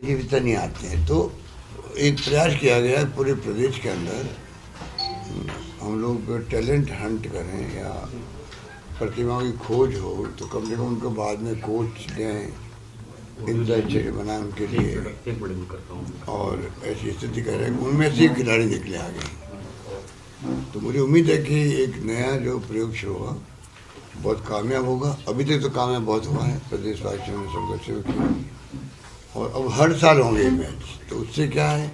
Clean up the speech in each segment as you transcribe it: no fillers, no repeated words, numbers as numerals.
जीवित नहीं आते हैं। तो एक प्रयास किया गया पूरे प्रदेश के अंदर हम लोग टैलेंट हंट करें या प्रतिभाओं की खोज हो, तो कम से कम उनको बाद में कोच दें, इंफ्रास्ट्रक्चर बनाए उनके लिए, और ऐसी स्थिति करें उनमें से खिलाड़ी निकले आगे। तो मुझे उम्मीद है कि एक नया जो प्रयोग शुरू हुआ बहुत कामयाब होगा। अभी तक तो कामयाब बहुत हुआ है, प्रदेशवासियों ने सबका सहयोग किया, और अब हर साल होंगे ये मैच। तो उससे क्या है,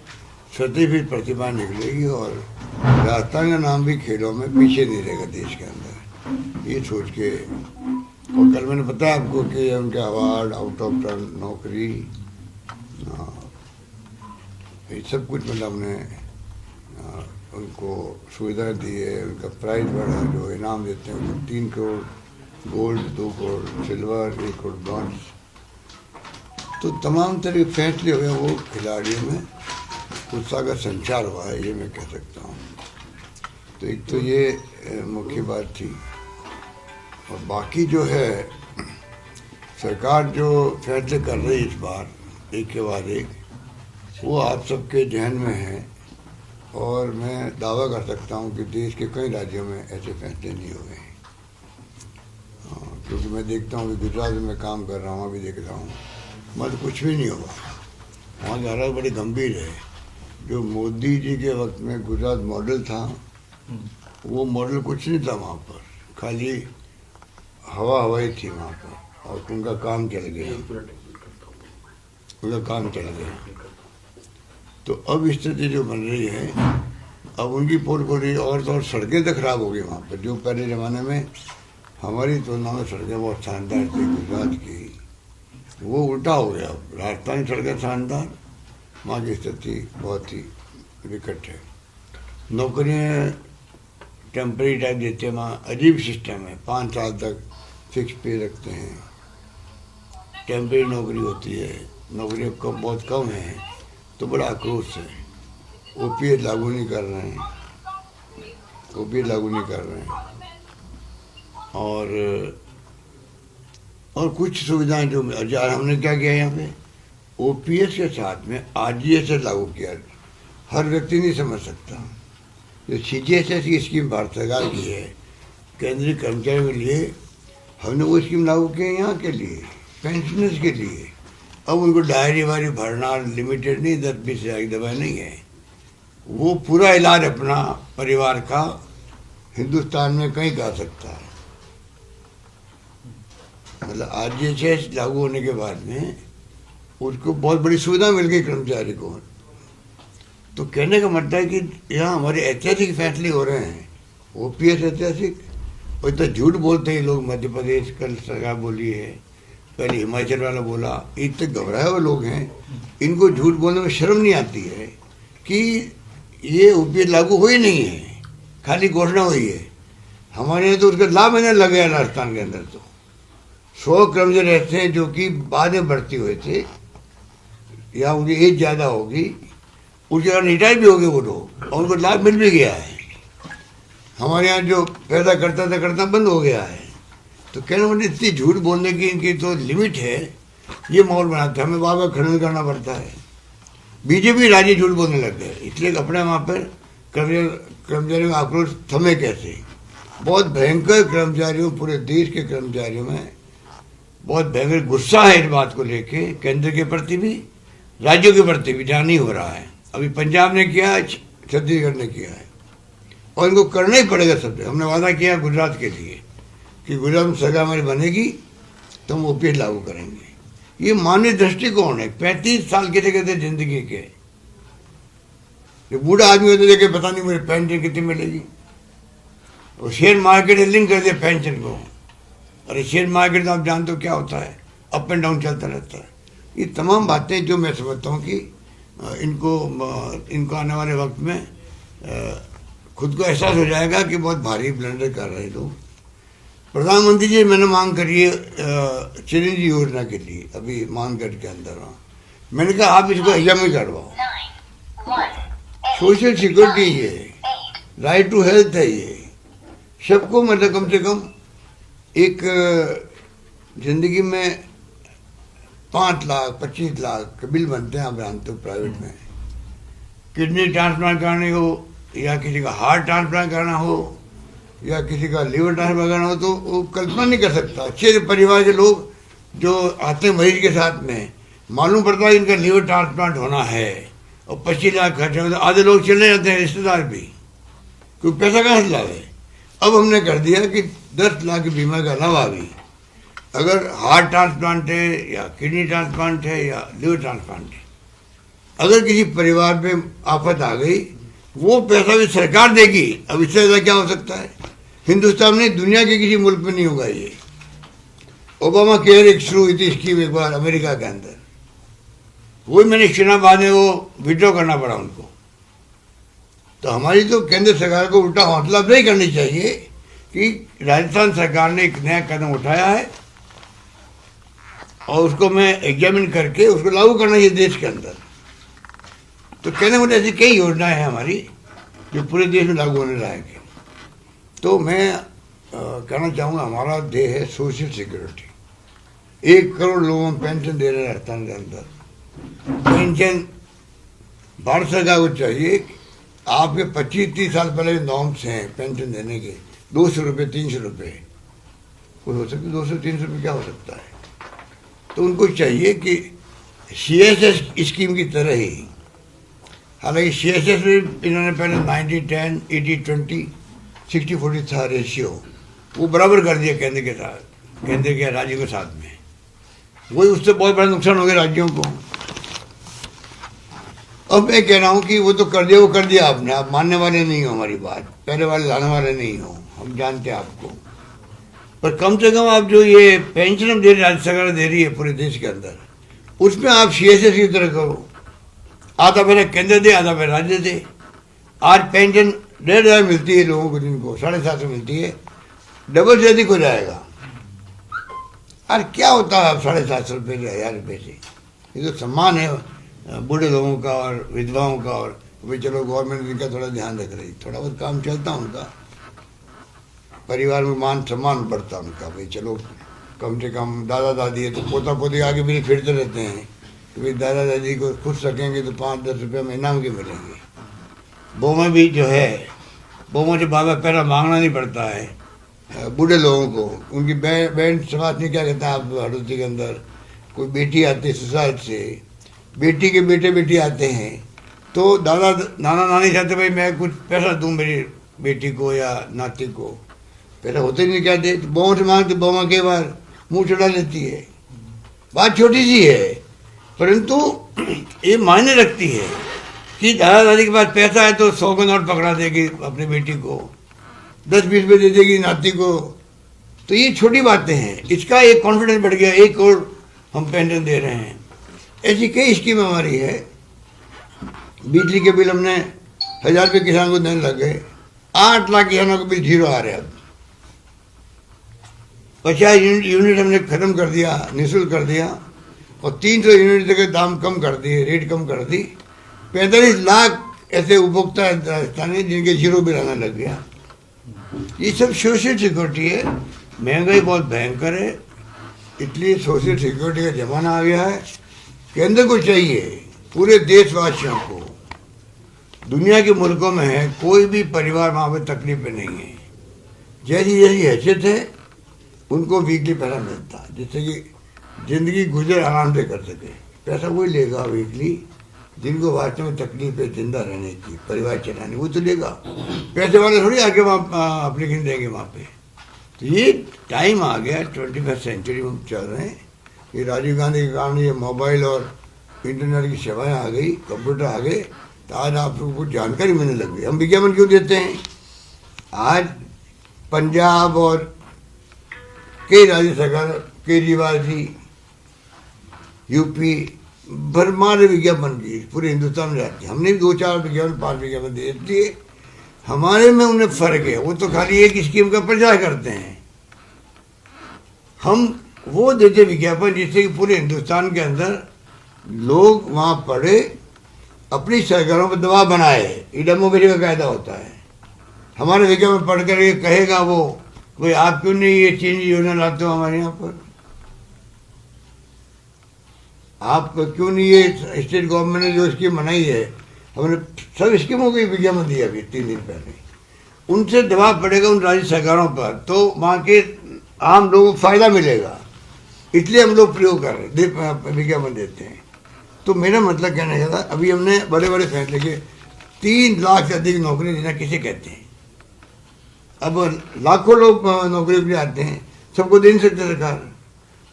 सर्टिफिकेट प्रतिभा निकलेगी और राजस्थान का नाम भी खेलों में पीछे नहीं रहेगा देश के अंदर, ये सोच के। और कल मैंने बताया आपको कि उनके अवार्ड, आउट ऑफ टर्न नौकरी, ये सब कुछ मतलब हमने उनको सुविधा दी है। उनका प्राइज बढ़ा, जो इनाम देते हैं उनको 3 crore gold, 2 crore silver, 1 crore bronze. तो तमाम तरह के फैसले हुए, वो खिलाड़ियों में उत्साह का संचार हुआ है, ये मैं कह सकता हूँ। तो एक तो ये मुख्य बात थी। और बाकी जो है, सरकार जो फैसले कर रही है इस बार एक के बाद एक, वो आप सबके जहन में है, और मैं दावा कर सकता हूँ कि देश के कई राज्यों में ऐसे फैसले नहीं हुए हैं। क्योंकि मैं देखता हूँ कि गुजरात में मैं काम कर रहा हूँ, अभी देख रहा हूँ, मतलब कुछ भी नहीं हुआ वहाँ की हालत बड़ी गंभीर है। जो मोदी जी के वक्त में गुजरात मॉडल था, वो मॉडल कुछ नहीं था वहाँ पर, खाली हवाई थी वहाँ पर, और उनका काम चल गया, उनका काम चल गया। तो अब स्थिति जो बन रही है, अब उनकी पोर्टफोलियो और सड़कें तो खराब हो गई वहाँ पर। जो पहले ज़माने में हमारी तुलना में सड़कें बहुत शानदार थी गुजरात की, वो उल्टा हो गया। राजस्थान की सड़कें शानदार, वहाँ की स्थिति बहुत ही विकट है। नौकरियाँ टेम्परेरी टाइप देते हैं वहाँ, अजीब सिस्टम है, 5 साल तक फिक्स पे रखते हैं, टेम्परेरी नौकरी होती है, नौकरियाँ कम बहुत कम है। तो बड़ा आक्रोश है। ओपीएस लागू नहीं कर रहे हैं, ओपीएस लागू नहीं कर रहे हैं, और कुछ सुविधाएं जो हमने क्या किया यहाँ पे, ओपीएस के साथ में आरजीएसएस लागू किया। हर व्यक्ति नहीं समझ सकता। जो सीजीएसएस की स्कीम भारत सरकार की है केंद्रीय कर्मचारियों के लिए, हमने वो स्कीम लागू की है यहाँ के लिए, पेंशनर्स के लिए। अब उनको डायरी वारी भरना, लिमिटेड नहीं, 10-20 हज़ार की दवाई नहीं है, वो पूरा इलाज अपना परिवार का हिंदुस्तान में कहीं कर सकता है। मतलब आरजीएसएस लागू होने के बाद में उसको बहुत बड़ी सुविधा मिल गई कर्मचारी को। तो कहने का मतलब है कि यहाँ हमारे ऐतिहासिक फैसले हो रहे हैं। ओपीएस ऐतिहासिक, और इतना झूठ बोलते हैं लोग। मध्य प्रदेश कल सरकार बोली है, पहले हिमाचल वाला बोला, इतने घबराए हुए लोग हैं, इनको झूठ बोलने में शर्म नहीं आती है कि ये ओपीएस लागू हुई नहीं है, खाली घोषणा हुई है। हमारे यहाँ तो उसका लाभ मैंने लग गया। राजस्थान के अंदर तो 100 कर्मचारी ऐसे हैं जो कि बाद में भर्ती हुए थे, या उनकी एज ज़्यादा होगी, उसके कारण रिटायर भी हो गए वो लोग, और उनको लाभ मिल भी गया है। हमारे यहाँ जो पैदा करता बंद हो गया है। तो कहने वाले इतनी झूठ बोलने की इनकी तो लिमिट है, ये माहौल बनाते हैं, हमें बार बार खंडन करना पड़ता है। बीजेपी राज्य झूठ बोलने लग गए, इसलिए अपने वहाँ पर कर्मचारियों का आक्रोश थमे कैसे। बहुत भयंकर कर्मचारियों, पूरे देश के कर्मचारियों में बहुत भयंकर गुस्सा है इस बात को लेके, केंद्र के प्रति भी, राज्यों के प्रति भी, जहाँ नहीं हो रहा है। अभी पंजाब ने किया, छत्तीसगढ़ ने किया है, और इनको करना ही पड़ेगा सब। हमने वादा किया गुजरात के लिए कि गुजरात में सरकार हमारी बनेगी तो हम ओपीएस लागू करेंगे। ये मानवीय दृष्टिकोण है। 35 साल के थे जिंदगी के, जो बूढ़ा आदमी होते देखे पता नहीं मुझे पेंशन कितनी मिलेगी। और शेयर मार्केट ने लिंक कर दिया पेंशन को। अरे शेयर मार्केट तो आप जानते हो क्या होता है, अप एंड डाउन चलता रहता है। ये तमाम बातें जो मैं समझता हूँ कि इनको आने वाले वक्त में खुद को एहसास हो जाएगा कि बहुत भारी ब्लंडर कर रहे लोग। प्रधानमंत्री जी मैंने मांग करी है चिरंजीवी योजना के लिए, अभी मानगढ़ के अंदर हूँ। मैंने कहा आप इसको हजम ही करवाओ। सोशल सिक्योरिटी ये, राइट टू हेल्थ है, ये सबको मतलब कम से कम एक जिंदगी में 5 लाख 25 लाख के बिल बनते हैं, आप जानते हो प्राइवेट में। किडनी ट्रांसप्लांट करनी हो, या किसी का हार्ट ट्रांसप्लांट करना हो, या किसी का लीवर ट्रांसप्लांट करना हो, तो वो कल्पना नहीं कर सकता। अच्छे परिवार के लोग जो आते हैं मरीज के साथ में, मालूम पड़ता है इनका लीवर ट्रांसप्लांट होना है और 25 लाख खर्च हो, तो आधे लोग चले जाते हैं, रिश्तेदार भी, क्योंकि पैसा कहाँ से लावे। अब हमने कर दिया कि 10 लाख की बीमा के अलावा भी अगर हार्ट ट्रांसप्लांट है या किडनी ट्रांसप्लांट है या लीवर ट्रांसप्लांट है, अगर किसी परिवार पे आफत आ गई, वो पैसा भी सरकार देगी। अब इससे ज़्यादा क्या हो सकता है? हिंदुस्तान में, दुनिया के किसी मुल्क में नहीं होगा ये। ओबामा केयर एक शुरू हुई थी स्कीम एक बार अमेरिका के अंदर, वही मैंने चुनाव बाद में वो विड्रॉ करना पड़ा उनको। तो हमारी तो केंद्र सरकार को उल्टा हौसला अफजाई करनी चाहिए कि राजस्थान सरकार ने एक नया कदम उठाया है और उसको मैं एग्जामिन करके उसको लागू करना चाहिए देश के अंदर। तो कहने वाले ऐसी कई योजनाएं हैं हमारी जो पूरे देश में लागू होने लायक है। तो मैं कहना चाहूँगा, हमारा ध्येय है सोशल सिक्योरिटी। 1 करोड़ लोगों को पेंशन दे रहे हैं राजस्थान के अंदर। पेंशन भारत सरकार को चाहिए, आपके 25-30 साल पहले नॉर्म्स हैं पेंशन देने के, 200 रुपये 300 रुपये कोई हो सकता है, 200-300 रुपये क्या हो सकता है। तो उनको चाहिए कि CSS स्कीम की तरह ही, हालांकि CSS में इन्होंने पहले 90-10, 80-20, 60-40 था रेशियो, वो बराबर कर दिया केंद्र के साथ, केंद्र के राज्यों के साथ में। वही उससे बहुत बड़ा नुकसान हो गया राज्यों को। अब मैं कह रहा हूँ कि वो तो कर दिया, वो कर दिया आपने, आप मानने वाले नहीं हो हमारी बात, पहले वाले लाने वाले नहीं हो, हम जानते हैं आपको। पर कम से कम आप जो ये पेंशन हम दे रही, राज्य सरकार दे रही है पूरे देश के अंदर, उसमें आप CSS की तरह करो। आधा पहले केंद्र दे, आधा पहले राज्य दे। आज पेंशन 1,500 मिलती है लोगों को, जिनको 750 मिलती है, डबल से अधिक हो जाएगा। अरे क्या होता है 750 रुपये से, 1000 रुपये से? ये तो सम्मान है बूढ़े लोगों का और विधवाओं का, और भाई चलो गवर्नमेंट इनका थोड़ा ध्यान रख रही, थोड़ा बहुत काम चलता उनका, परिवार में मान सम्मान बढ़ता उनका। भाई चलो कम से कम दादा दादी है तो पोता पोती आगे भी फिरते रहते हैं कि भाई दादा दादी को खुश रखेंगे तो 5-10 रुपये में इनाम के मिलेंगे। बहू में भी जो है, बहू से बाबा पैसा मांगना नहीं पड़ता है बूढ़े लोगों को। उनकी बहन समाज में क्या कहता है, आप हड़ोती के अंदर कोई बेटी आती है ससुराल से, बेटी के बेटे बेटी आते हैं, तो नाना नानी चाहते भाई मैं कुछ पैसा दूं मेरी बेटी को या नाती को, पहले होते नहीं कहते, तो बहू से मांगते, बहू के बार मुंह चढ़ा लेती है। बात छोटी सी है, परंतु ये मायने रखती है कि दादा दादी के पास पैसा है तो 100 का नोट पकड़ा देगी अपनी बेटी को, 10-20 रुपये दे देगी नाती को। तो ये छोटी बातें हैं, इसका एक कॉन्फिडेंस बढ़ गया, 1 करोड़ हम पेंशन दे रहे हैं। ऐसी कई स्कीम हमारी है। बिजली के बिल हमने 1000 रुपये किसान को देने लग गए, 8 लाख किसानों के बिल 0 आ रहे हैं। अब 50 यूनिट हमने खत्म कर दिया, निःशुल्क कर दिया, और 300 यूनिट तक दाम कम कर दिए, रेट कम कर दी। 45 लाख ऐसे उपभोक्ता है राजस्थान में जिनके 0 बिल आने लग गया। ये सब सोशल सिक्योरिटी है। महंगाई बहुत भयंकर है, इसलिए सोशल सिक्योरिटी का जमाना आ गया है। केंद्र को चाहिए, पूरे देशवासियों को, दुनिया के मुल्कों में है, कोई भी परिवार वहाँ पर तकलीफ में नहीं है। जैसी जैसी हैसियत है उनको वीकली पैसा मिलता है, जिससे कि ज़िंदगी गुजर आराम से कर सके। पैसा वही लेगा वीकली जिनको वास्तव में तकलीफ है जिंदा रहने की, परिवार चलाने, वो तो लेगा। पैसे वाले थोड़ी आके वहाँ एप्लीकेशन देंगे वहाँ पे। तो ये टाइम आ गया, 21वीं सेंचुरी में चल रहे हैं। ये राजीव गांधी के कारण ये मोबाइल और इंटरनेट की सेवाएं आ गई, कंप्यूटर आ गए, तो आज आप लोगों को जानकारी मिलने लग गई। हम विज्ञापन क्यों देते हैं? आज पंजाब और कई राज्य सरकार, केजरीवाल जी, यूपी भरमार विज्ञापन की पूरे हिंदुस्तान में जाती है। हमने भी 2-4 विज्ञापन, 5 विज्ञापन दे दिए। हमारे में उन्हें फर्क है, वो तो खाली एक स्कीम का प्रचार करते हैं। हम वो देते विज्ञापन जिससे कि पूरे हिंदुस्तान के अंदर लोग वहाँ पढ़े, अपनी सरकारों पर दबाव बनाए। ये डेमोक्रेसी का कायदा होता है। हमारे विज्ञापन पढ़कर ये कहेगा वो, भाई आप क्यों नहीं ये चीज योजना लाते हो हमारे यहाँ पर? आप क्यों नहीं, ये स्टेट गवर्नमेंट ने जो स्कीम बनाई है, हमने सब स्कीमों को विज्ञापन दिया अभी 3 दिन पहले, उनसे दबाव पड़ेगा उन राज्य सरकारों पर, तो वहाँ के आम लोगों को फायदा मिलेगा, इसलिए हम लोग प्रयोग कर रहे विज्ञापन देते हैं। तो मेरा मतलब कहने का था, अभी हमने बड़े बड़े फैसले किए, 3 लाख से अधिक नौकरी देना किसे कहते हैं? अब लाखों लोग नौकरी के लिए आते हैं, सबको दे नहीं सकते सरकार।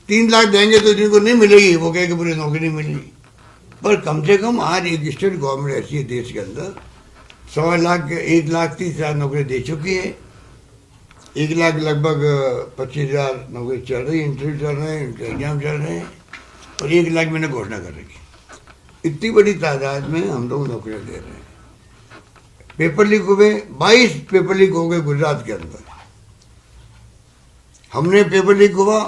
3 लाख देंगे तो जिनको नहीं मिलेगी वो कहेंगे पूरी नौकरी नहीं मिली। पर कम से कम आज एक स्टेट गवर्नमेंट ऐसी है देश के अंदर, 1,30,000 नौकरी दे चुकी है, 1 लाख लगभग 25,000 नौकरी चल रही है, इंटरव्यू चल रहे हैं, उनके एग्जाम चल रहे हैं, और 1 लाख मैंने घोषणा कर रखी। इतनी बड़ी तादाद में हम लोग नौकरियां दे रहे हैं। पेपर लीक हुए, 22 पेपर लीक हो गए गुजरात के अंदर, हमने पेपर लीक हुआ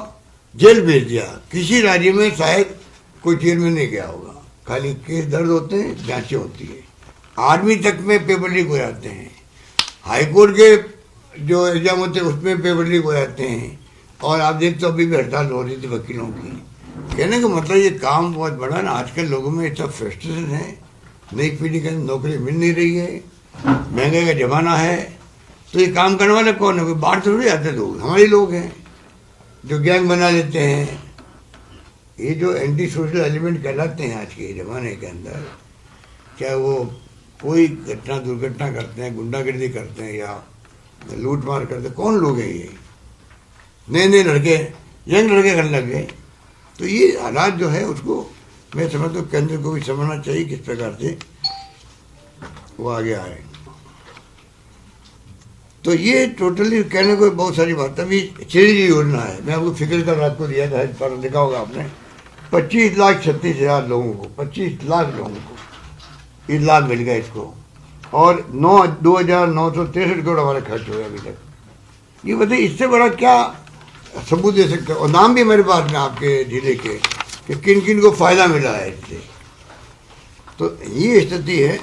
जेल भेज दिया। किसी राज्य में शायद कोई जेल में नहीं गया होगा, खाली केस दर्ज होते हैं, जांचें होती है, आर्मी तक में पेपर लीक हो जाते हैं, हाईकोर्ट के जो एग्जाम होते हैं उसमें पेपर लीक हो जाते हैं, और आप देखते हो अभी भी हड़ताल हो रही थी वकीलों की। कहने का मतलब ये काम बहुत बड़ा ना, आजकल लोगों में इतना फ्रस्ट्रेशन है, नई पीढ़ी के नौकरी मिल नहीं रही है, महंगाई का जमाना है, तो ये काम करने वाले कौन है? कोई बाहर थोड़ी आते लोग, हमारे लोग हैं जो गैंग बना लेते हैं। ये जो एंटी सोशल एलिमेंट कहलाते हैं आज के ज़माने के अंदर, क्या वो कोई घटना दुर्घटना करते हैं, गुंडागर्दी करते हैं या लूट मार करते हैं, कौन लोग हैं ये? नए नए लड़के, यंग लड़के करने लग गए। तो ये हालात जो है उसको मैं समझता हूँ केंद्र को भी समझना चाहिए किस प्रकार से वो आगे आए। तो ये टोटली कहने को बहुत सारी बात। अभी श्री योजना है, मैं आपको फिक्र का रात को दिया था, पर देखा होगा आपने, 25,36,000 लोगों को, 25 लाख लोगों को ये लाभ मिल गया इसको, और 2,963 करोड़ हमारा खर्च हो गया अभी तक। ये बताइए इससे बड़ा क्या सबूत दे सकते हैं? और नाम भी मेरे पास में आपके जिले के कि किन किन को फ़ायदा मिला है इससे। तो ये स्थिति है।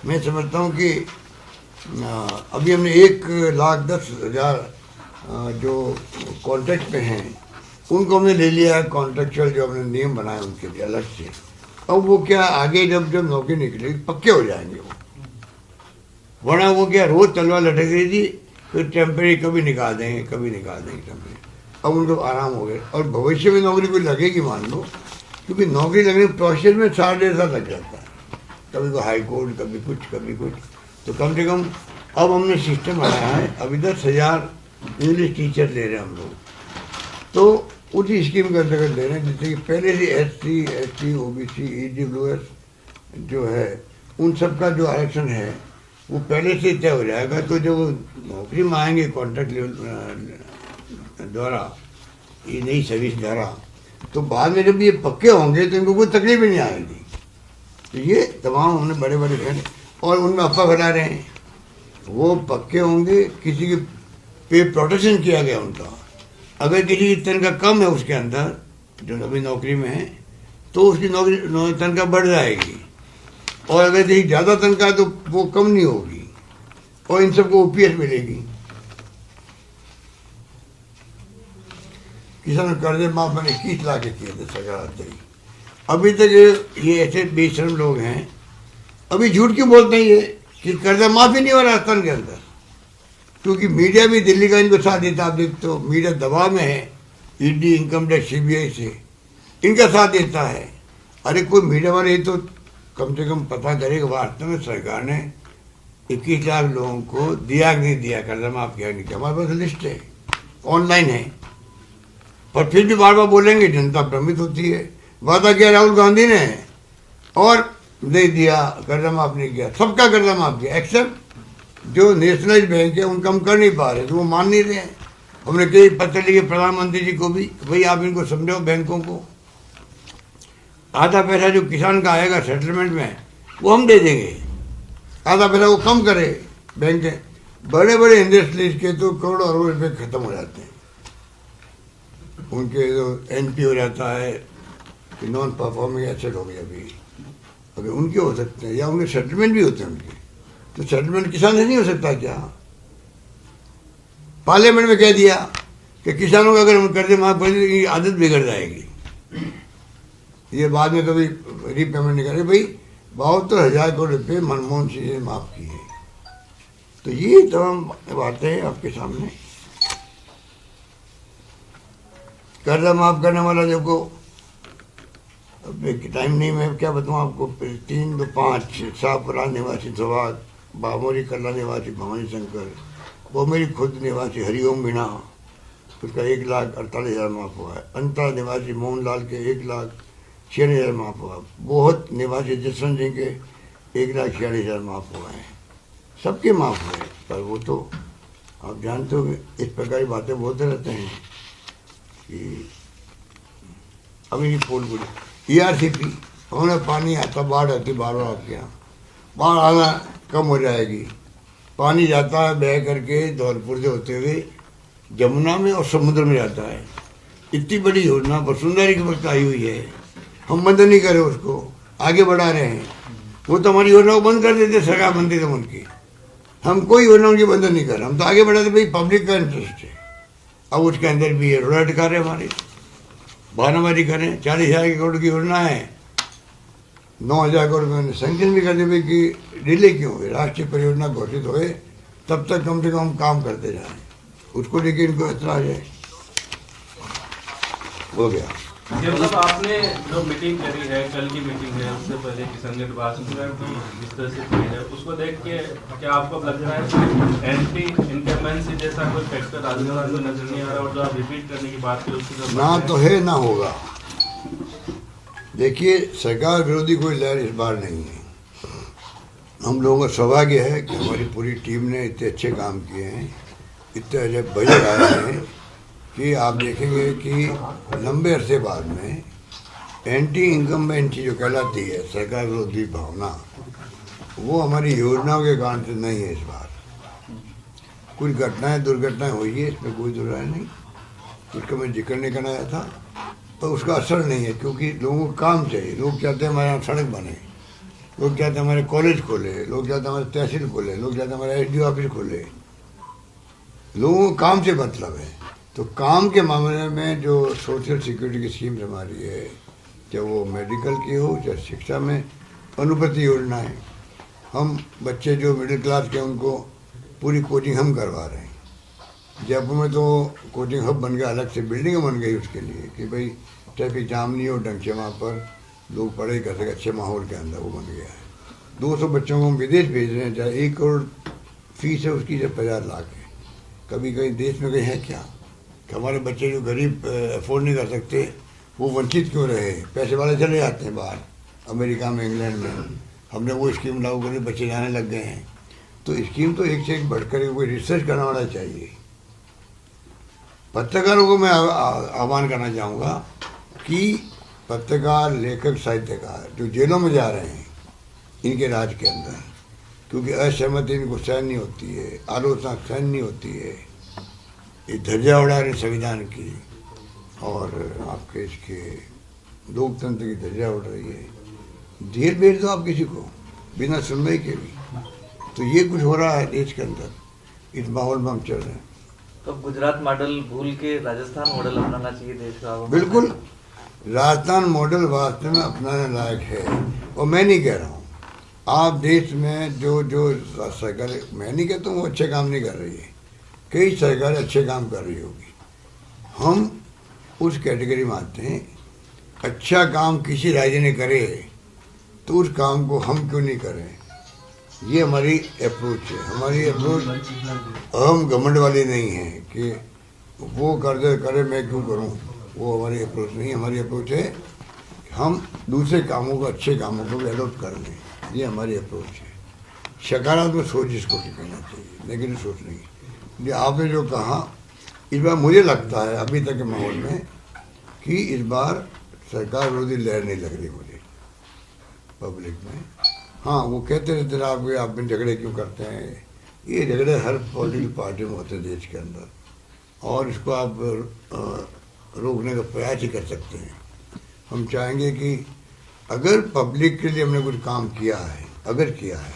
मैं समझता हूँ कि अभी हमने 1,10,000 जो कॉन्ट्रैक्ट पे हैं उनको हमने ले लिया है, कॉन्ट्रेक्चुअल जो हमने नियम बनाए उनके लिए अलग से। अब वो क्या आगे जब जब नौकरी निकलेगी पक्के हो जाएंगे वो, वरना वो क्या रोज़ तलवार लटक रही थी, फिर टेम्परेरी कभी निकाल देंगे कभी निकाल देंगे टेम्परेरी। अब उनको आराम हो गया, और भविष्य में नौकरी कोई लगेगी मान लो, क्योंकि नौकरी लगने के प्रोसेस में 1.5 साल लग जाता है, कभी को हाई कोर्ट कभी कुछ। तो कम से कम अब हमने सिस्टम बनाया है, अभी 10,000 इंग्लिश टीचर ले रहे हैं हम लोग, तो उसी स्कीम के अंतर्गत ले रहे हैं, जैसे कि पहले से SC, ST, OBC, EWS जो है उन सब का जो आरक्षण है वो पहले से तय हो जाएगा। तो जब नौकरी में आएंगे कॉन्ट्रैक्ट द्वारा, ये नई सर्विस द्वारा, तो बाद में जब ये पक्के होंगे तो इनको कोई तकलीफ ही नहीं आएगी। तो ये तमाम हमने बड़े बड़े फैसले, और उनमें अफवाह फैला रहे हैं, वो पक्के होंगे, किसी के पे प्रोटेक्शन किया गया उनका। अगर किसी की तनख्वाह कम है उसके अंदर जो अभी नौकरी में है, तो उसकी नौकरी तनख्वाह बढ़ जाएगी, और अगर किसी ज़्यादा तनख्वाह है तो वो कम नहीं होगी, और इन सबको OPS मिलेगी। किसान कर्जे माफ मैंने 21 लाख के किए थे सरकार से। अभी तक ये ऐसे बेशर्म लोग हैं, अभी झूठ क्यों बोलते हैं ये कि कर्जा माफ ही नहीं हो रहा राजस्थान के अंदर, क्योंकि मीडिया भी दिल्ली का इनको साथ देता। आप देखते हो मीडिया दबाव में है, ED, इनकम टैक्स, CBI से इनका साथ देता है। अरे कोई मीडिया वाले तो कम से कम पता करे कि वास्तव में सरकार ने 21 लाख लोगों को दिया कि नहीं दिया, कर्जा माफ किया नहीं किया। हमारे पास लिस्ट है, ऑनलाइन है, पर फिर भी बार बार बोलेंगे, जनता भ्रमित होती है। वादा किया राहुल गांधी ने और नहीं दिया, कर्जा माफ नहीं किया, सबका कर्जा माफ किया, एक्सेप्ट जो नेशनलाइज बैंक है उनका हम कर नहीं पा रहे, तो वो मान नहीं रहे हैं। हमने कई पत्र लिखे प्रधानमंत्री जी को भी, भाई आप इनको समझाओ बैंकों को, आधा पैसा जो किसान का आएगा सेटलमेंट में वो हम दे देंगे, आधा पैसा वो कम करे बैंक के। बड़े बड़े इंडस्ट्रीज के तो करोड़ों अरबों रुपये खत्म हो जाते हैं, उनके जो NP हो जाता है कि नॉन परफॉर्मिंग एसेट हो गया अभी, अगर उनके हो सकते हैं, या उनके सेटलमेंट भी होते हैं उनके, तो सेटलमेंट किसान से नहीं हो सकता क्या? पार्लियामेंट में कह दिया कि किसानों को अगर हम कर्जे माफ कर दें आदत बिगड़ जाएगी। ये बाद में कभी रीपेमेंट नहीं करे भाई। 72,000 करोड़ रुपये मनमोहन सिंह ने माफ़ किए। तो ये तमाम बातें हैं आपके सामने। कर्जा माफ़ करने वाला देखो, टाइम नहीं, मैं क्या बताऊँ आपको। 3 तो 5 शाहपुरा निवासी सवाग, बामोरी कला निवासी भवानी शंकर, वो मेरी खुद निवासी हरिओम मीणा, उसका 1,48,000 माफ़ हुआ है। अंतरा निवासी मोहनलाल के 1,46,000 माफ़ हुआ। बहुत निवासी जसवंत सिंह के 1,46,000 माफ़ हुआ है। सबके माफ़ हुए, पर वो तो आप जानते हो इस प्रकार की बातें बोलते रहते हैं कि अभी पोल बोले ERCP उन्हें पानी आता, बाढ़ आती, बार बार आपके यहाँ बाढ़ आना कम हो जाएगी। पानी जाता है बह करके धौलपुर से होते हुए जमुना में और समुद्र में जाता है। इतनी बड़ी योजना वसुंधरा की वक्त आई हुई है, हम बंद नहीं करे, उसको आगे बढ़ा रहे हैं। वो तो हमारी योजना को बंद कर देते, सरकार बनती तो उनकी, हम कोई योजना उनकी बंद नहीं कर रहे, हम तो आगे बढ़ाते भाई, पब्लिक का इंटरेस्ट है। अब उसके अंदर भी ये रोड कर रहे हमारे, भानावारी करें। 40,000 करोड़ की योजना है, 9,000 करोड़ में सैंक्शन भी कर दे भाई कि डिले क्यों हुए, राष्ट्रीय परियोजना घोषित हुए तब तक कम से कम काम करते जाएं, उसको लेके इनको ऐतराज है। हो गया। मतलब आपने जो मीटिंग करी है, कल की मीटिंग है, उससे पहले किसान निर्वाचन की जिस तरह से की है, उसको देख के क्या आपको लग रहा है एंटी इनकम्बेंसी जैसा कोई फैक्टर राजस्थान में नजर नहीं आ रहा, और जो आप रिपीट करने की बात करें उसकी ना तो है ना होगा। देखिए, सरकार विरोधी कोई लहर इस बार नहीं है। हम लोगों का सौभाग्य है कि हमारी पूरी टीम ने इतने अच्छे काम किए हैं, इतने अच्छे बजट आए हैं कि आप देखेंगे कि लंबे अरसे बाद में एंटी इनकम्बेंसी जो कहलाती है, सरकार विरोधी भावना, वो हमारी योजनाओं के कारण से नहीं है इस बार। कुछ घटनाएं दुर्घटनाएं हुई है, इसमें कोई दो राय नहीं, उसका मैं जिक्र नहीं करना था, पर उसका असर नहीं है, क्योंकि लोगों को काम चाहिए। लोग चाहते हैं हमारे यहाँ सड़क बने, लोग चाहते हैं हमारे कॉलेज खोले, लोग चाहते हैं हमारे तहसील खोले, लोग चाहते हैं हमारे SDO ऑफिस खोले। लोगों को काम से मतलब है। तो काम के मामले में जो सोशल सिक्योरिटी की स्कीम्स हमारी है, चाहे वो मेडिकल की हो, चाहे शिक्षा में अनुपति योजना है, हम बच्चे जो मिडिल क्लास के उनको पूरी कोचिंग हम करवा रहे हैं। जयपुर में तो कोचिंग हब बन गया, अलग से बिल्डिंग बन गई उसके लिए कि भाई ट्रैफिक जाम नहीं हो, ढंग से वहाँ पर लोग पढ़ाई कर सके अच्छे माहौल के अंदर, वो बन गया है। 200 बच्चों को हम विदेश भेज रहे हैं, चाहे 1 करोड़ फीस है उसकी, जब 50 लाख है। कभी कहीं देश में कहीं है क्या कि हमारे बच्चे जो गरीब अफोर्ड नहीं कर सकते, वो वंचित क्यों रहे? पैसे वाले चले जाते हैं बाहर, अमेरिका में, इंग्लैंड में। हमने वो स्कीम लागू करके बच्चे जाने लग गए हैं। तो स्कीम तो एक से एक बढ़कर कोई रिसर्च करने वाला चाहिए। पत्रकारों को मैं आह्वान करना चाहूँगा कि पत्रकार, लेखक, साहित्यकार जो जेलों में जा रहे हैं इनके राज के अंदर, क्योंकि असहमति इनको सहन नहीं होती है, आलोचना सहन नहीं होती है, ये धज्जियां उड़ा रहे संविधान की और आपके इसके लोकतंत्र की धज्जियां उड़ रही है। जेल भेज दो आप किसी को बिना सुनवाई के भी। तो ये कुछ हो रहा है देश के अंदर, इस माहौल में हम चल रहे हैं। तो गुजरात मॉडल भूल के राजस्थान मॉडल अपनाना चाहिए देश का। बिल्कुल, राजस्थान मॉडल वास्तव में अपनाने लायक है। और मैं नहीं कह रहा हूँ, आप देश में जो जो सरकार, मैं नहीं कहता हूँ वो अच्छे काम नहीं कर रही है, कई सरकारें अच्छे काम कर रही होगी। हम उस कैटेगरी में आते हैं, अच्छा काम किसी राज्य ने करे तो उस काम को हम क्यों नहीं करें, ये हमारी अप्रोच है। हमारी अप्रोच अहम घमंड वाली नहीं है कि वो कर दे करे मैं क्यों करूं, वो हमारी अप्रोच नहीं। हमारी अप्रोच है हम दूसरे कामों को, अच्छे कामों को भी एडोप्ट कर लें, ये हमारी अप्रोच है। सकारात्मक सोच इसको कहना चाहिए, लेकिन सोच नहीं। ये आपने जो कहा, इस बार मुझे लगता है अभी तक के माहौल में कि इस बार सरकार विरोधी लहर नहीं लग रही मुझे पब्लिक में। हाँ, वो कहते रहते आप में झगड़े क्यों करते हैं, ये झगड़े हर पॉलिटिकल पार्टी में होते हैं देश के अंदर, और इसको आप रोकने का प्रयास ही कर सकते हैं। हम चाहेंगे कि अगर पब्लिक के लिए हमने कुछ काम किया है, अगर किया है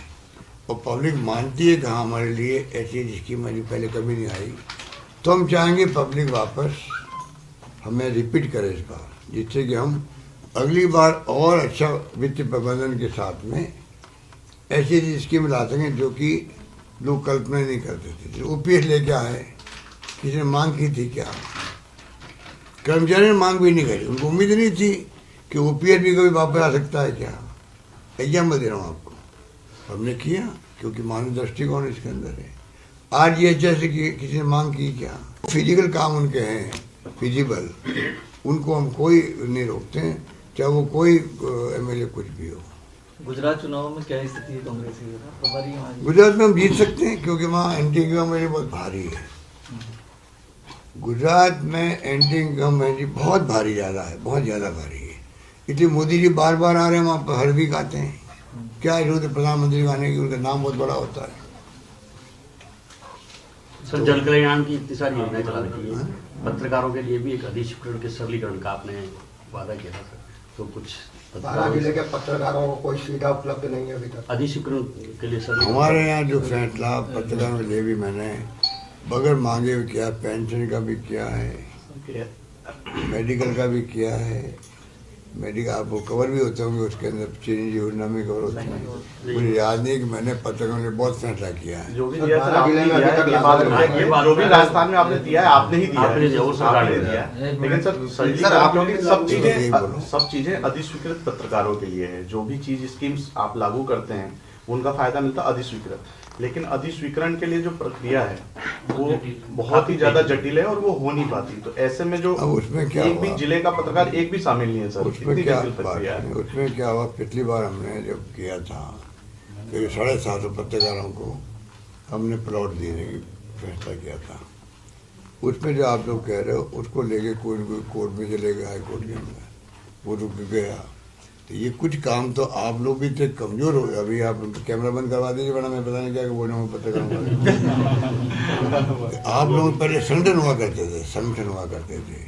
और पब्लिक मानती है कि हाँ हमारे लिए ऐसी स्कीम हमारी पहले कभी नहीं आई, तो हम चाहेंगे पब्लिक वापस हमें रिपीट करे इस बार, जिससे कि हम अगली बार और अच्छा वित्त प्रबंधन के साथ में ऐसी ऐसी स्कीम ला सकें जो कि लोग कल्पना नहीं करते थे। ओपीएस लेके आए, किसी ने मांग की थी क्या? कर्मचारी ने मांग भी नहीं करी, उनको उम्मीद नहीं थी कि ओपीएस भी कभी वापस आ सकता है क्या। एग्जाम्पल दे रहा हूँ आपको, हमने किया क्योंकि मानव दृष्टिकोण इसके अंदर है। आज ये जैसे कि किसी ने मांग की क्या, फिजिकल काम उनके हैं, फिजिबल, उनको हम कोई नहीं रोकते हैं, चाहे वो कोई एमएलए कुछ भी हो। गुजरात चुनाव में क्या स्थिति है कांग्रेस की? गुजरात में हम जीत सकते हैं क्योंकि वहाँ एंटी इनकम मेरी बहुत भारी है। गुजरात में एंटी इनकम मेरी बहुत भारी ज़्यादा है, बहुत ज़्यादा भारी है। इसलिए मोदी जी बार बार आ रहे हैं, वहाँ पर हर वीक आते हैं। क्या जरूरत है प्रधानमंत्री आने की, उनका नाम बहुत बड़ा होता है। सर, जन कल्याण की इतनी सारी योजनाएं चला रखी है, पत्रकारों के लिए भी एक अधिसूचना के सरलीकरण का आपने वादा किया था सर, तो कुछ जिले के पत्रकारों को कोई सुविधा उपलब्ध नहीं है अभी तक। अधिसूचना के लिए सर हमारे यहाँ जो फैसला पत्रकारों के लिए भी मैंने बगैर मांगे भी किया, पेंशन का भी किया है, मेडिकल का भी किया है। मेडिकल आपको कवर भी होते होंगे, उसके अंदर चीनी योजना में कवर होते हैं। मुझे याद नहीं कि मैंने पत्रकारों के लिए बहुत फैसला किया है। जो भी दिया सर आपने दिया है, जो भी राजस्थान में आपने दिया है, आपने ही दिया है, और सरकार ने दिया है। लेकिन सर आप लोग सब चीजें अधिस्वीकृत पत्रकारों के लिए है। जो भी चीज स्कीम्स आप लागू करते हैं उनका फायदा मिलता है अधिस्वीकृत, लेकिन अधिस्वीकरण के लिए जो प्रक्रिया है वो बहुत ही ज्यादा जटिल है और वो हो नहीं पाती। तो ऐसे में जो उसमें क्या एक भी जिले का पत्रकार एक भी शामिल नहीं है सर, उसमें क्या प्रक्रिया है। उसमें क्या हुआ, पिछली बार हमने जब किया था 750 पत्रकारों को हमने प्लॉट देने की फैसला किया था। उसमें जो आप लोग कह रहे हो उसको लेके कोई कोर्ट में चले गए, हाई कोर्ट के अंदर, वो रुक गया। तो ये कुछ काम तो आप लोग भी तो कमजोर हो गए। अभी आप कैमरा बंद करवा दीजिए, बड़ा मैं पता नहीं क्या बोल रहा हूँ पत्रकारों। आप लोग पहले संगठन हुआ करते थे, संगठन हुआ करते थे,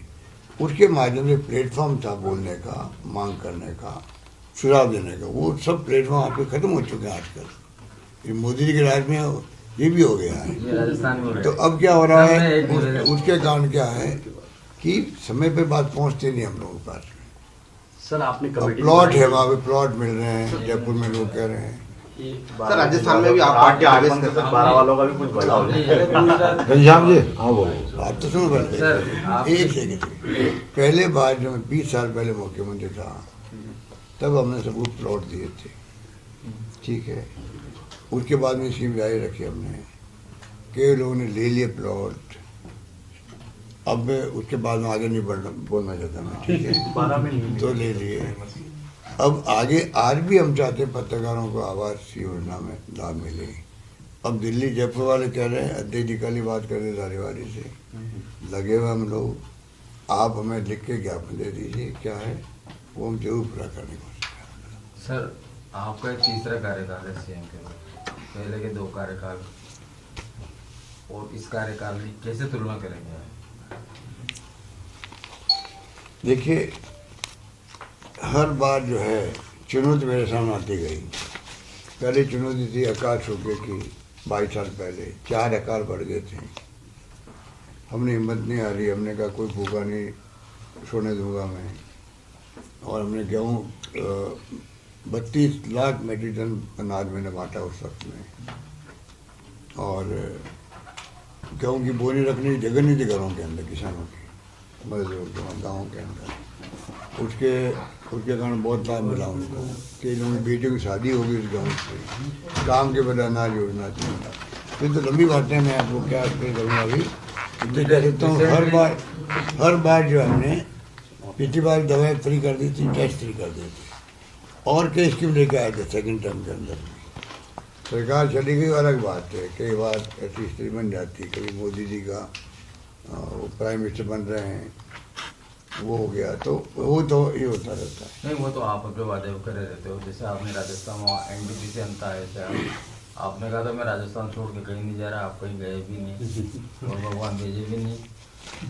उसके माध्यम से प्लेटफॉर्म था बोलने का, मांग करने का, सुझाव देने का। वो सब प्लेटफॉर्म आपके खत्म हो चुके हैं आजकल। ये मोदी जी के राज में ये भी हो गया है। तो अब क्या हो रहा है, उसके कारण क्या है कि समय पे बात पहुँचती नहीं हम लोगों के पास। सर आपने प्लॉट है, वहाँ पे प्लॉट मिल रहे हैं, जयपुर में लोग कह रहे हैं। सर राजस्थान में भी आप पार्टी आवेश कर 12 वालों का भी कुछ बदलाव घनश्याम जी, हाँ बोलो, आप तो सुनो पहले। एक सेकंड, पहले बार जब मैं 20 साल पहले मुख्यमंत्री था तब हमने सबको प्लॉट दिए थे, ठीक है। उसके बाद में स्कीम जारी रखी हमने, कई लोगों ने ले लिए प्लॉट। अब उसके बाद में आगे नहीं बोलना चाहता मैं, ठीक है, तो ले लिए। अब आगे आज भी हम चाहते हैं पत्रकारों को आवास योजना में लाभ मिले। अब दिल्ली जयपुर वाले कह रहे हैं, अध्यक्ष जी कल ही बात कर रहे धारीवाली से, लगे हुए हम लोग, आप हमें लिख के ज्ञापन दे दीजिए क्या है, वो हम जरूर पूरा करने की कोशिश करेंगे। सर आपका एक तीसरा कार्यकाल है सीएम के बाद, पहले के 2 कार्यकाल और इस कार्यकाल की कैसे तुलना करेंगे? देखिए, हर बार जो है चुनौती मेरे सामने आती गई। पहले चुनौती थी अकाल सूखे की, 22 साल पहले 4 अकाल बढ़ गए थे। हमने हिम्मत नहीं आ रही, हमने कहा कोई भूखा नहीं सोने दूंगा मैं। और हमने गेहूँ 32 लाख मेट्रिक टन अनाज मैंने बांटा उस वक्त में। और गेहूँ की बोरी रखने की जगह नहीं थी घरों के अंदर, किसानों की, मजदूर गाँव के अंदर। उसके कारण बहुत लाभ मिला उनको। कई लोगों की बेटियों की शादी हो गई उस गाँव से, काम के बदले अनाज योजना थी। फिर तो लंबी बातें मैं आपको क्या करूँगा अभी, तो कह देता हूँ। हर बार जो हमने पिछली बार दवाएं फ्री कर दी थी, टेस्ट फ्री कर दी थी, और कई स्कीम लेके आए थे सेकेंड टर्म के अंदर। सरकार चली गई अलग बात है, कई बार ऐसी स्थिति बन जाती, कभी मोदी जी का वो प्राइम मिनिस्टर बन रहे हैं, वो हो गया, तो वो तो ये होता रहता है। नहीं, वो तो आप अपने वादे करे रहते हो। जैसे आपने राजस्थान में एनडीपी से अंत आए थे, आपने कहा था मैं राजस्थान छोड़ के कहीं नहीं जा रहा, आप कहीं गए भी नहीं और भगवान भेजे भी नहीं।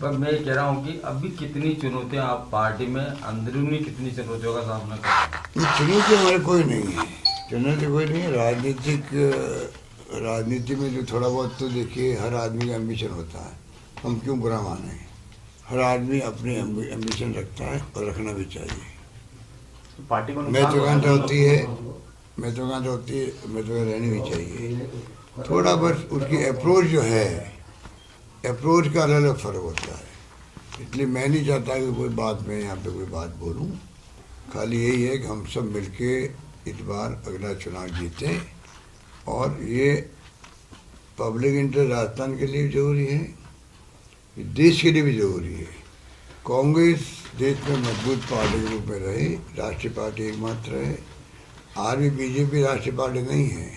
पर मैं ये कह रहा हूँ कि अभी कितनी चुनौतियाँ आप पार्टी में अंदरूनी कितनी चुनौतियों का सामना कर रहे हैं? चुनौती हमारे कोई नहीं है, चुनौती कोई नहीं है। राजनीति में जो थोड़ा बहुत तो देखिए, हर आदमी का एम्बिशन होता है, हम क्यों बुरा माने। हर आदमी अपने एम्बिशन रखता है और रखना भी चाहिए। पार्टी को महत्वाकांक्षा होती है, महत्वाकांक्षा होती है, महत्वाकांक्षा रहनी भी चाहिए। थोड़ा बस उसकी अप्रोच जो है, अप्रोच का अलग अलग फर्क होता है। इसलिए मैं नहीं चाहता कि कोई बात में यहाँ पे कोई बात बोलूँ। खाली यही है कि हम सब मिलके इस बार अगला चुनाव जीतें, और ये पब्लिक इंटरेस्ट राजस्थान के लिए जरूरी है, देश के लिए भी जरूरी है। कांग्रेस देश में मजबूत पार्टी के रूप में रहे, राष्ट्रीय पार्टी एकमात्र है। आज भी बीजेपी राष्ट्रीय पार्टी नहीं है,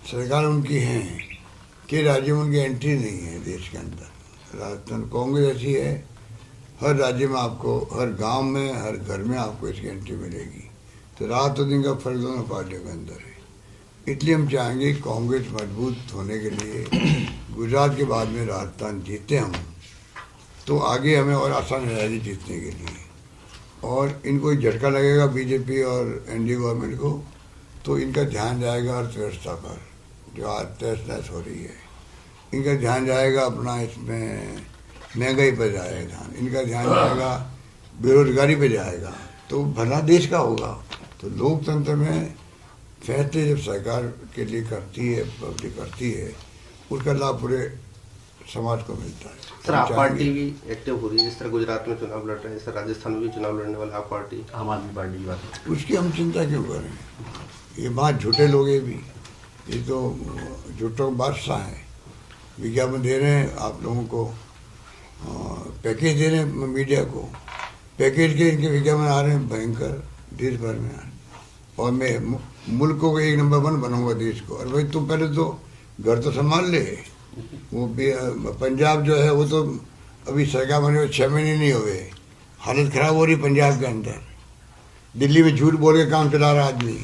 सरकार उनकी है, कि राज्य में उनकी एंट्री नहीं है देश के अंदर। राजस्थान कांग्रेस ऐसी है, हर राज्य में आपको, हर गांव में, हर घर में आपको इसकी एंट्री मिलेगी। तो रात और दिन का फर्क दोनों पार्टियों के अंदर है। इसलिए हम चाहेंगे कांग्रेस मजबूत होने के लिए गुजरात के बाद में राजस्थान जीते हम, तो आगे हमें और आसान रहेगी जीतने के लिए। और इनको झटका लगेगा बीजेपी और एनडीए गवर्नमेंट को, तो इनका ध्यान जाएगा अर्थव्यवस्था पर जो आज तहस नहस हो रही है। इनका ध्यान जाएगा अपना इसमें महंगाई पर जाएगा ध्यान, इनका ध्यान जाएगा बेरोजगारी पे जाएगा, तो भला देश का होगा। तो लोकतंत्र में फैसले जब सरकार के लिए करती है, पब्लिक करती है, उसका लाभ पूरे समाज को मिलता है। सर, आप पार्टी भी एक्टिव हो रही है, जिस तरह गुजरात में चुनाव लड़ रहे हैं, सर राजस्थान में भी चुनाव लड़ने वाला आप पार्टी, आम आदमी पार्टी की बात, उसकी हम चिंता क्यों करें? ये बात झूठे लोग ये भी, ये तो झूठों बादशाह हैं। विज्ञापन दे रहे हैं आप लोगों को, पैकेज दे रहे हैं मीडिया को, पैकेज के इनके विज्ञापन आ रहे हैं भयंकर देश भर में। और मैं मुल्क को 1 नंबर 1 बनाऊंगा देश को। और भाई तुम पहले तो घर तो संभाल ले। वो पंजाब जो है वो तो अभी सरकार बने हुए 6 महीने नहीं हुए, हालत खराब हो रही पंजाब के अंदर। दिल्ली में झूठ बोल के काम चला रहा आदमी,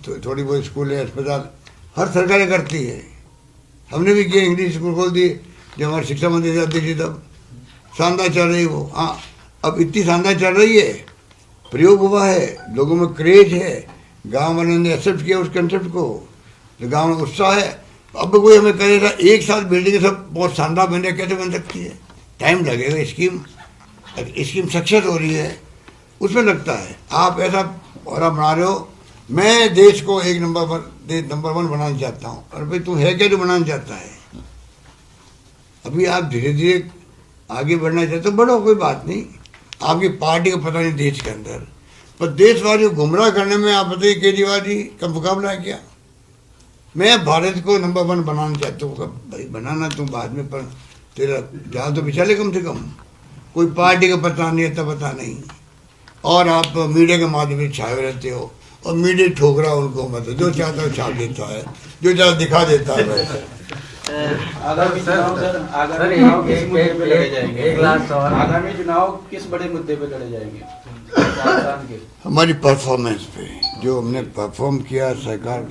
तो थोड़ी बहुत स्कूल है, अस्पताल हर सरकारें करती है। हमने भी किया, इंग्लिश स्कूल खोल दिए जब हमारे शिक्षा मंत्री जाती थी, तब शानदार चल रही वो। हाँ, अब इतनी शानदार चल रही है, प्रयोग हुआ है, लोगों में क्रेज है, गांव वालों ने एक्सेप्ट किया उस कंसेप्ट को, तो गांव में उत्साह है। अब कोई हमें करेगा एक साल बिल्डिंग सब बहुत शानदार बन कैसे बन सकती है? टाइम लगेगा। स्कीम सक्सेस हो रही है, उसमें लगता है। आप ऐसा और बना रहे हो, मैं देश को 1 नंबर 1 बनाना चाहता हूँ। और भाई तू है क्या जो बनाना चाहता है? अभी आप धीरे धीरे आगे बढ़ना चाहते हो, बढ़ो, कोई बात नहीं। आपकी पार्टी को पता नहीं देश के अंदर, पर देशवासियों को गुमराह करने में आप बताइए केजरीवाल जी का मुकाबला है क्या? मैं भारत को नंबर 1 बनाना चाहता हूँ। भाई बनाना तुम बाद में, पर तेरा जहाँ तो बिछा ले कम से कम। कोई पार्टी का पता नहीं, इतना पता नहीं, और आप मीडिया के माध्यम से छाए रहते हो, और मीडिया ठोक रहा उनको, मतलब जो चाहता है छाप देता है, जो चाहता दिखा देता है। आगामी चुनाव किस बड़े मुद्दे पे लड़े जाएंगे? हमारी परफॉर्मेंस पे, जो हमने परफॉर्म किया, सरकार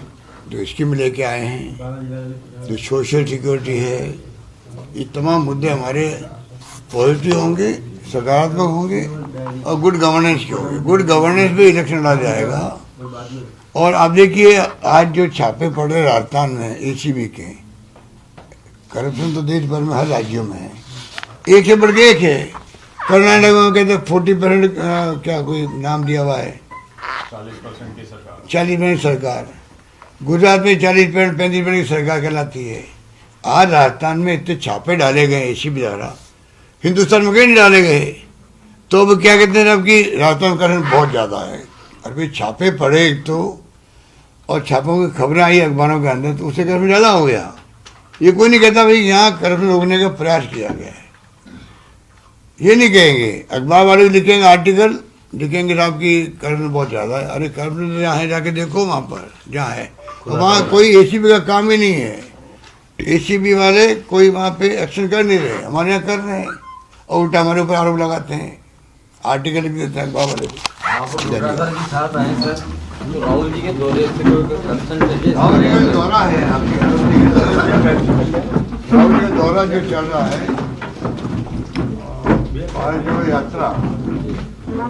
जो स्कीम लेके आए हैं, जो सोशल सिक्योरिटी है, ये तमाम मुद्दे हमारे पॉजिटिव होंगे, सकारात्मक होंगे, और गुड गवर्नेंस के होंगे। गुड गवर्नेंस पे इलेक्शन लड़ा जाएगा। और आप देखिए आज जो छापे पड़ रहे राजस्थान में एसीबी के, करप्शन तो देश भर में हर राज्यों में है, एक से बढ़ के एक है। कर्नाटक में कहते 40% क्या कोई नाम दिया हुआ है, 40% की सरकार, 40% सरकार। गुजरात में 40% 35% की सरकार कहलाती है। आज राजस्थान में इतने छापे डाले गए एसीबी द्वारा, हिंदुस्तान में कहीं नहीं डाले गए। तो अब क्या कहते हैं, अब कि राजस्थान करप्शन बहुत ज़्यादा है। अभी छापे पड़े तो, और छापों की खबरें आई अखबारों के अंदर, तो उससे करप्शन ज़्यादा हो गया। ये कोई नहीं कहता भाई यहाँ करप्शन रोकने का प्रयास किया गया है, ये नहीं कहेंगे। अखबार वाले लिखेंगे, आर्टिकल लिखेंगे साहब की करप्शन बहुत ज़्यादा है। अरे करप्शन जहाँ है जाके देखो, वहाँ पर जहाँ है, वहाँ कोई एसीबी का काम ही नहीं है। एसीबी वाले कोई वहाँ पे एक्शन कर नहीं रहे, हमारे यहाँ कर रहे हैं, और उल्टा हमारे ऊपर आरोप लगाते हैं, आर्टिकल लिख देते हैं अखबार वाले। राहुल जी के दौरे से कोई कंसर्न चाहिए? राहुल जी का दौरा है, राहुल जी का दौरा जो चल रहा है, भारत जोड़ो यात्रा,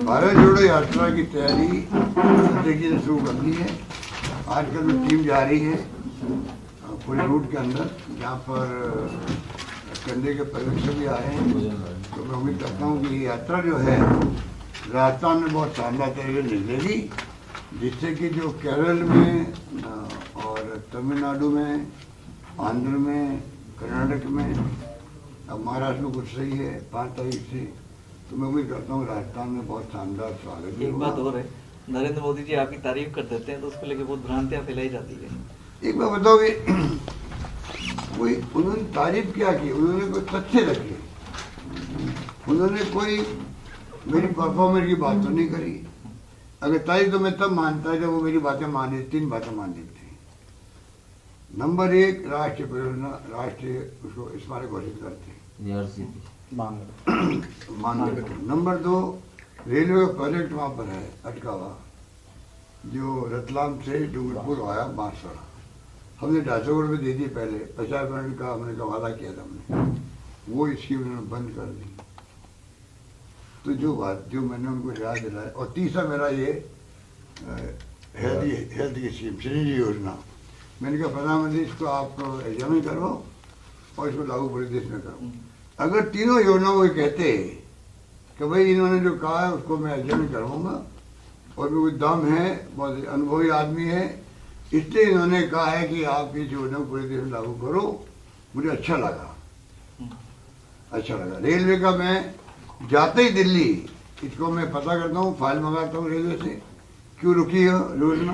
भारत जोड़ो यात्रा की तैयारी देखिए ने शुरू कर दी है। आजकल तो टीम जा रही है पूरे रूट के अंदर, जहाँ पर कंधे के पर्यवेक्षक भी आए हैं। तो मैं उम्मीद करता हूँ कि ये यात्रा जो है राजस्थान में बहुत शानदार तरीके से निकलेगी, जिससे कि जो केरल में और तमिलनाडु में, आंध्र में, कर्नाटक में, अब महाराष्ट्र में कुछ सही है 5 तारीख से, तो मैं उम्मीद करता हूँ राजस्थान में बहुत शानदार स्वागत। एक बात और है, नरेंद्र मोदी जी आपकी तारीफ कर देते हैं तो उसको लेके बहुत भ्रांतियां फैलाई जाती है। एक बात बताओ कि कोई उन्होंने तारीफ क्या की, उन्होंने कोई तथ्य रखे, उन्होंने कोई मेरी परफॉर्मेंस की बात तो नहीं करी। अगर तारीफ तो मैं तब मानता है जब वो मेरी बातें मान, 3 बातें मान देते हैं। नंबर 1, राष्ट्रीय परियोजना, राष्ट्रीय उसको स्मारक घोषित करते हैं, मांग करते हैं। नंबर 2, रेलवे का प्रोजेक्ट वहाँ पर है अटका हुआ, जो रतलाम से डूंगरपुर आया बांसवाड़ा, हमने 250 करोड़ रुपये दे दिए पहले, 50 मिनट का हमने वादा किया था हमने, वो स्कीम उन्होंने बंद कर दी। तो जो मैंने उनको याद दिलाया। और तीसरा मेरा ये हेल्थ की स्कीम, श्रीजी योजना, मैंने कहा प्रधानमंत्री इसको आप एग्जामिन करो और इसको लागू पूरे देश में करो। अगर तीनों योजनाओं को कहते कि भाई इन्होंने जो कहा है उसको मैं एग्जामिन करवाऊंगा और भी कुछ दम है, बहुत अनुभवी आदमी है, इसलिए इन्होंने कहा है कि आप इस योजना को पूरे देश में लागू करो, मुझे अच्छा लगा। रेलवे का मैं जाते ही दिल्ली इसको मैं पता करता हूँ, फाइल मंगाता हूँ रेलवे से, क्यों रुकी है योजना,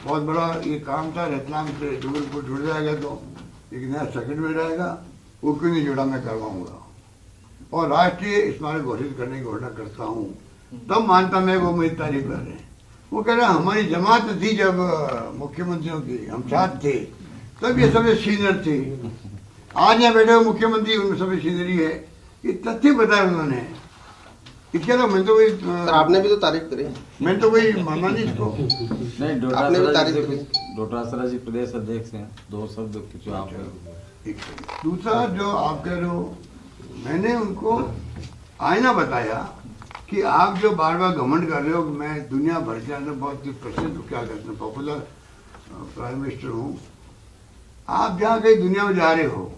बहुत बड़ा ये काम था, रतलाम से डूंगरपुर जुड़ जाएगा तो एक नया सर्किट मिल जाएगा, वो क्यों नहीं जुड़ा, मैं करवाऊंगा। और राष्ट्रीय स्मारक घोषित करने की घोषणा करता हूँ, तब मानता मैं वो मेरी तारीफ कर रहे हैं। वो कह रहे हैं हमारी जमात थी जब मुख्यमंत्रियों की, हम साथ थे, तब ये सब सीनियर थे, आज यहाँ बैठे हुए मुख्यमंत्री उनमें सब सीनियरी है, ये तथ्य बताया उन्होंने। इसके अलावा मैं तो वही आपने भी तो तारीफ करी, मैं तो वही माना नहीं इसको। नहीं, आपने भी तारीफ करी। डोटासरा जी प्रदेश अध्यक्ष हैं, 2 शब्द कुछ आप। दूसरा जो आप कह रहे हो, मैंने उनको आईना बताया कि आप जो बार बार घमंड कर रहे हो कि मैं दुनिया भर के अंदर बहुत प्रसिद्ध, क्या कहते हैं, पॉपुलर प्राइम मिनिस्टर हूँ, आप जहाँ कहीं दुनिया में जा रहे हो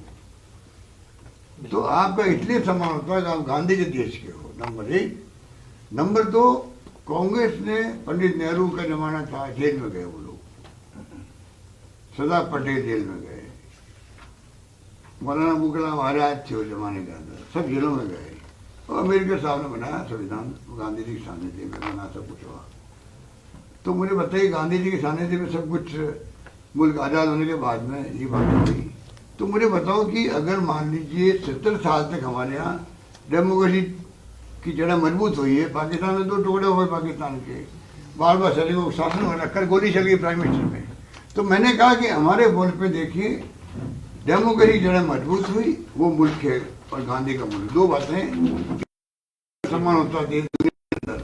तो आपका इसलिए सम्मान होता है कि आप गांधी के देश के हो, नंबर 1। नंबर 2, कांग्रेस ने, पंडित नेहरू का जमाना था, जेल में गए वो लोग, सरदार पटेल जेल में गए, मौलाना अबुल कलाम आजाद थे उस जमाने के अंदर, सब जेलों में गए, और अमेरिका साहब ने बनाया संविधान, गांधी जी के सानिध्य में बना, सब कुछ हुआ। तो मुझे बताइए, गांधी जी के सानिध्य में सब कुछ मुल्क आज़ाद होने के बाद में ये बात हुई, तो मुझे बताओ कि अगर मान लीजिए 70 साल तक हमारे यहाँ डेमोक्रेसी की जड़ मजबूत हुई है, पाकिस्तान में 2 टुकड़े हुए पाकिस्तान के, बार बार सभी को शासन में रखकर गोली चल गई प्राइम मिनिस्टर में, तो मैंने कहा कि हमारे मुल्क पे देखिए डेमोक्रेसी जड़ मजबूत हुई, वो मुल्क है और गांधी का मुल्क, 2 बातें सम्मान होता है देश के अंदर।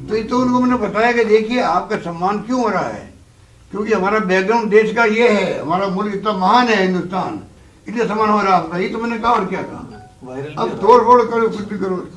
तो ये तो उनको मैंने बताया कि देखिए आपका सम्मान क्यों हो रहा है, क्योंकि हमारा बैकग्राउंड देश का ये है, हमारा मुल्क इतना महान है हिंदुस्तान, इसलिए सम्मान हो रहा है आपका। ये तो मैंने कहा, और क्या कहा। अब तोड़ फोड़ करो, कुछ भी करो।